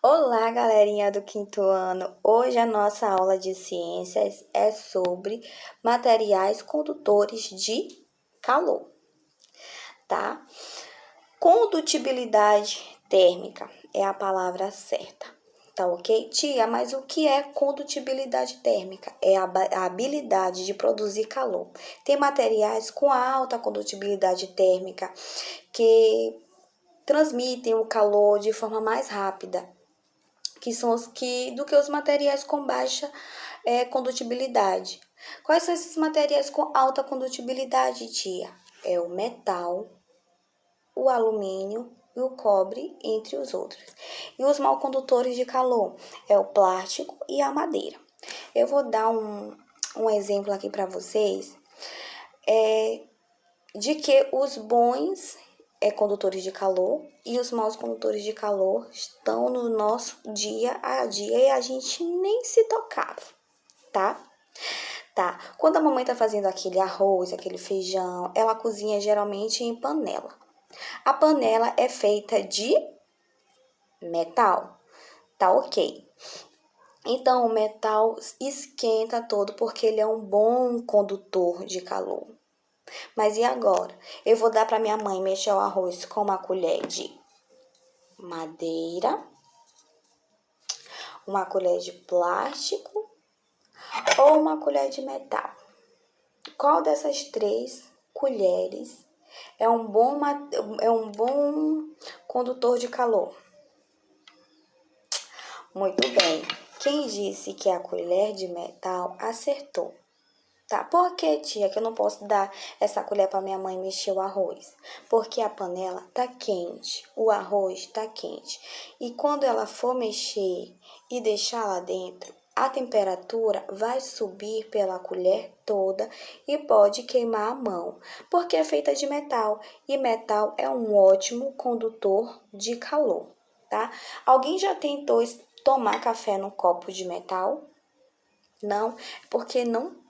Olá, galerinha do quinto ano. Hoje a nossa aula de ciências é sobre materiais condutores de calor, tá? Condutibilidade térmica é a palavra certa, tá ok? Tia, mas o que é condutibilidade térmica? É a habilidade de produzir calor. Tem materiais com alta condutibilidade térmica que transmitem o calor de forma mais rápida, que são do que os materiais com baixa condutibilidade. Quais são esses materiais com alta condutibilidade, tia? É o metal, o alumínio e o cobre, entre os outros. E os mal condutores de calor é o plástico e a madeira. Eu vou dar um exemplo aqui para vocês de que os bons condutores de calor e os maus condutores de calor estão no nosso dia a dia e a gente nem se tocava, tá? Tá. Quando a mamãe tá fazendo aquele arroz, aquele feijão, ela cozinha geralmente em panela. A panela é feita de metal, tá ok? Então, o metal esquenta todo porque ele é um bom condutor de calor. Mas e agora? Eu vou dar para minha mãe mexer o arroz com uma colher de madeira, uma colher de plástico ou uma colher de metal. Qual dessas 3 colheres é um bom condutor de calor? Muito bem. Quem disse que a colher de metal acertou? Tá, por que, tia, que eu não posso dar essa colher para minha mãe mexer o arroz? Porque a panela tá quente, o arroz tá quente. E quando ela for mexer e deixar lá dentro, a temperatura vai subir pela colher toda e pode queimar a mão, porque é feita de metal e metal é um ótimo condutor de calor, tá? Alguém já tentou tomar café num copo de metal? Não, porque não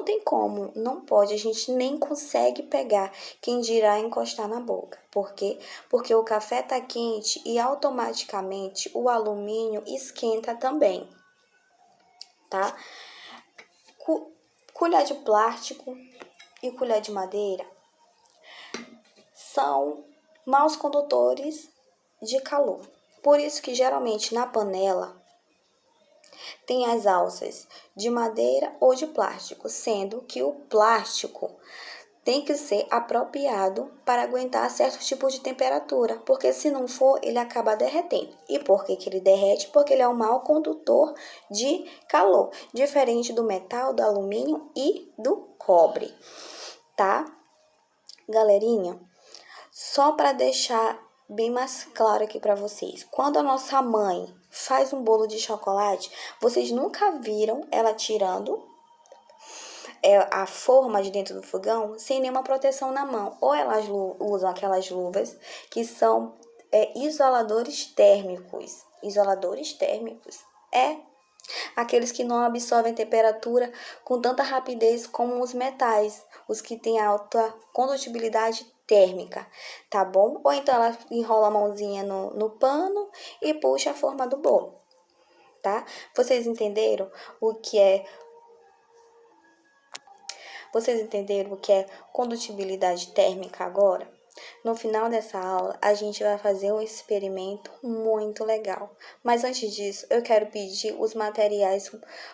tem como, não pode, a gente nem consegue pegar, quem dirá encostar na boca. Por quê? Porque o café tá quente e automaticamente o alumínio esquenta também, tá? Colher de plástico e colher de madeira são maus condutores de calor. Por isso que geralmente na panela tem as alças de madeira ou de plástico, sendo que o plástico tem que ser apropriado para aguentar certos tipos de temperatura, porque se não for, ele acaba derretendo. E por que ele derrete? Porque ele é um mau condutor de calor, diferente do metal, do alumínio e do cobre, tá? Galerinha, só para deixar bem mais claro aqui para vocês, quando a nossa mãe faz um bolo de chocolate, vocês nunca viram ela tirando a forma de dentro do fogão sem nenhuma proteção na mão. Ou elas usam aquelas luvas que são isoladores térmicos. Isoladores térmicos aqueles que não absorvem temperatura com tanta rapidez como os metais, os que têm alta condutibilidade térmica, tá bom? Ou então ela enrola a mãozinha no pano e puxa a forma do bolo, tá? Vocês entenderam o que é condutibilidade térmica agora? No final dessa aula, a gente vai fazer um experimento muito legal. Mas antes disso, eu quero pedir os materiais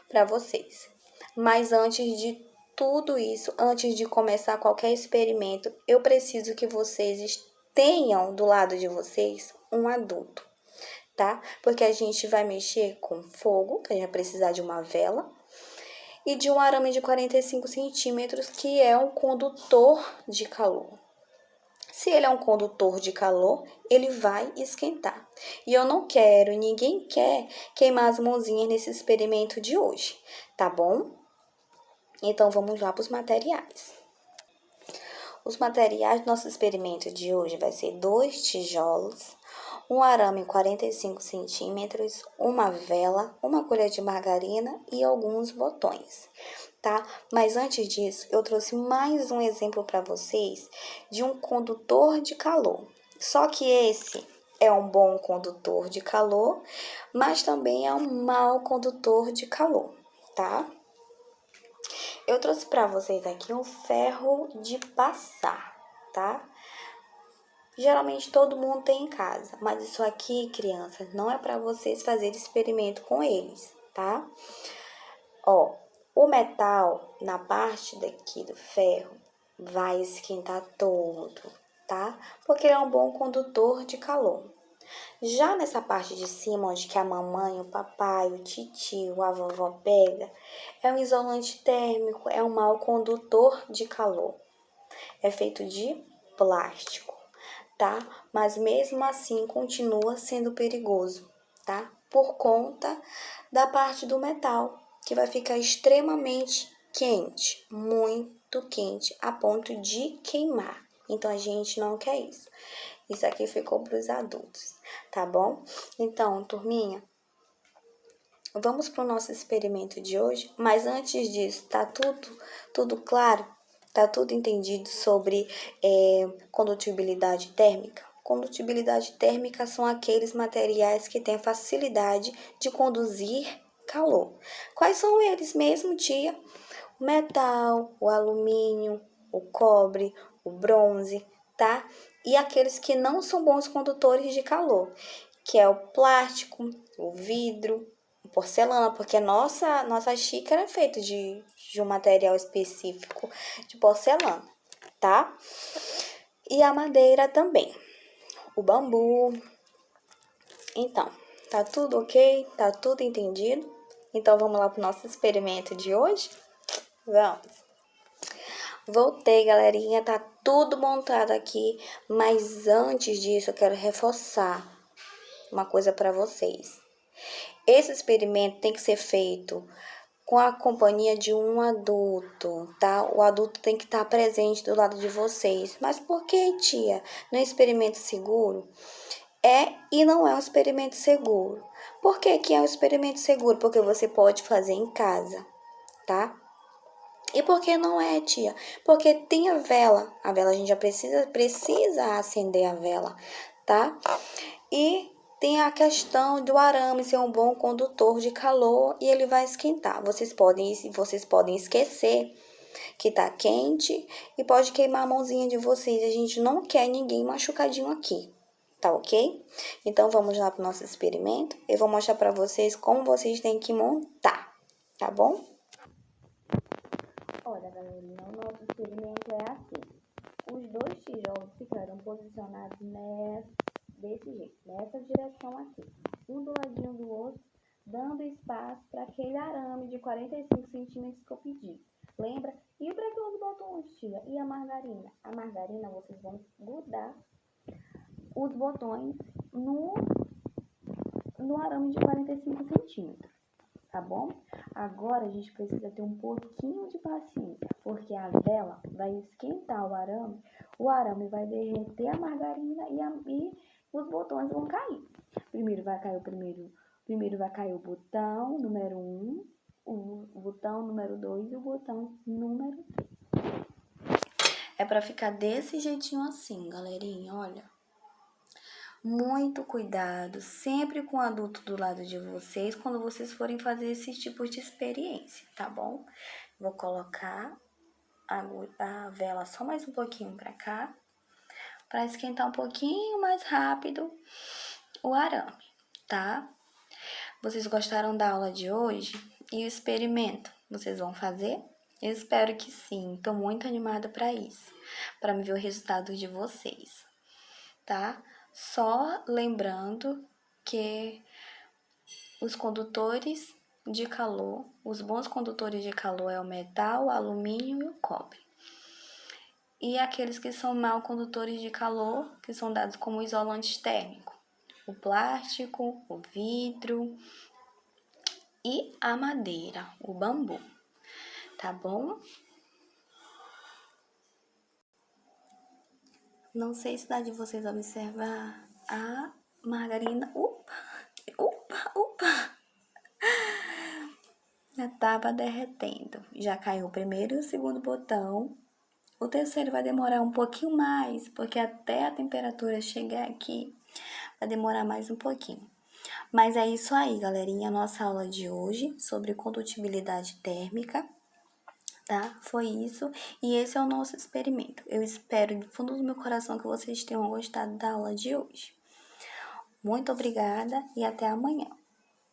para vocês. Mas antes de tudo isso, antes de começar qualquer experimento, eu preciso que vocês tenham do lado de vocês um adulto, tá? Porque a gente vai mexer com fogo, que a gente vai precisar de uma vela, e de um arame de 45 centímetros, que é um condutor de calor. Se ele é um condutor de calor, ele vai esquentar. E eu não quero, ninguém quer queimar as mãozinhas nesse experimento de hoje, tá bom? Então, vamos lá para os materiais. Os materiais do nosso experimento de hoje vai ser 2 tijolos, um arame 45 centímetros, uma vela, uma colher de margarina e alguns botões, tá? Mas antes disso, eu trouxe mais um exemplo para vocês de um condutor de calor. Só que esse é um bom condutor de calor, mas também é um mau condutor de calor, tá? Eu trouxe para vocês aqui um ferro de passar, tá? Geralmente todo mundo tem em casa, mas isso aqui, crianças, não é para vocês fazerem experimento com eles, tá? Ó, o metal na parte daqui do ferro vai esquentar todo, tá? Porque ele é um bom condutor de calor. Já nessa parte de cima, onde que a mamãe, o papai, o titio, a vovó pega, é um isolante térmico, é um mau condutor de calor. É feito de plástico, tá? Mas mesmo assim continua sendo perigoso, tá? Por conta da parte do metal, que vai ficar extremamente quente, muito quente, a ponto de queimar. Então a gente não quer isso. Isso aqui ficou para os adultos, tá bom? Então, turminha, vamos para o nosso experimento de hoje. Mas antes disso, tá tudo claro? Tá tudo entendido sobre condutibilidade térmica? Condutibilidade térmica são aqueles materiais que têm facilidade de conduzir calor. Quais são eles mesmo, tia? O metal, o alumínio, o cobre, o bronze, tá? E aqueles que não são bons condutores de calor, que é o plástico, o vidro, a porcelana, porque nossa xícara é feita de um material específico de porcelana, tá? E a madeira também, o bambu. Então, tá tudo ok? Tá tudo entendido? Então, vamos lá pro nosso experimento de hoje? Vamos! Voltei, galerinha, tá tudo montado aqui, mas antes disso eu quero reforçar uma coisa para vocês. Esse experimento tem que ser feito com a companhia de um adulto, tá? O adulto tem que estar presente do lado de vocês. Mas por que, tia? Não é experimento seguro? É e não é um experimento seguro. Por que que é um experimento seguro? Porque você pode fazer em casa, tá? E por que não é, tia? Porque tem a vela. A vela a gente já precisa acender a vela, tá? E tem a questão do arame ser um bom condutor de calor e ele vai esquentar. Vocês podem esquecer que tá quente e pode queimar a mãozinha de vocês. A gente não quer ninguém machucadinho aqui, tá ok? Então vamos lá pro nosso experimento. Eu vou mostrar para vocês como vocês têm que montar, tá bom? Olha, galerinha, o nosso experimento é assim. Os dois tijolos ficarão posicionados desse jeito, nessa direção aqui. Um do ladinho do outro, dando espaço para aquele arame de 45 centímetros que eu pedi. Lembra? E para aqueles botões, tia? E a margarina? A margarina, vocês vão grudar os botões no arame de 45 centímetros. Tá bom? Agora a gente precisa ter um pouquinho de paciência, porque a vela vai esquentar o arame vai derreter a margarina e os botões vão cair. Primeiro vai cair o botão número 1, o botão número 2 e o botão número 3. É para ficar desse jeitinho assim, galerinha, olha. Muito cuidado, sempre com o adulto do lado de vocês, quando vocês forem fazer esse tipo de experiência, tá bom? Vou colocar a vela só mais um pouquinho pra cá, pra esquentar um pouquinho mais rápido o arame, tá? Vocês gostaram da aula de hoje? E o experimento, vocês vão fazer? Eu espero que sim, tô muito animada pra isso, pra me ver o resultado de vocês, tá? Só lembrando que os condutores de calor, os bons condutores de calor é o metal, o alumínio e o cobre. E aqueles que são mal condutores de calor, que são dados como isolante térmico, o plástico, o vidro e a madeira, o bambu, tá bom? Não sei se dá de vocês observar a margarina. Já estava derretendo. Já caiu o primeiro e o segundo botão. O terceiro vai demorar um pouquinho mais, porque até a temperatura chegar aqui vai demorar mais um pouquinho. Mas é isso aí, galerinha, a nossa aula de hoje sobre condutibilidade térmica, tá? Foi isso, e esse é o nosso experimento. Eu espero do fundo do meu coração que vocês tenham gostado da aula de hoje. Muito obrigada e até amanhã.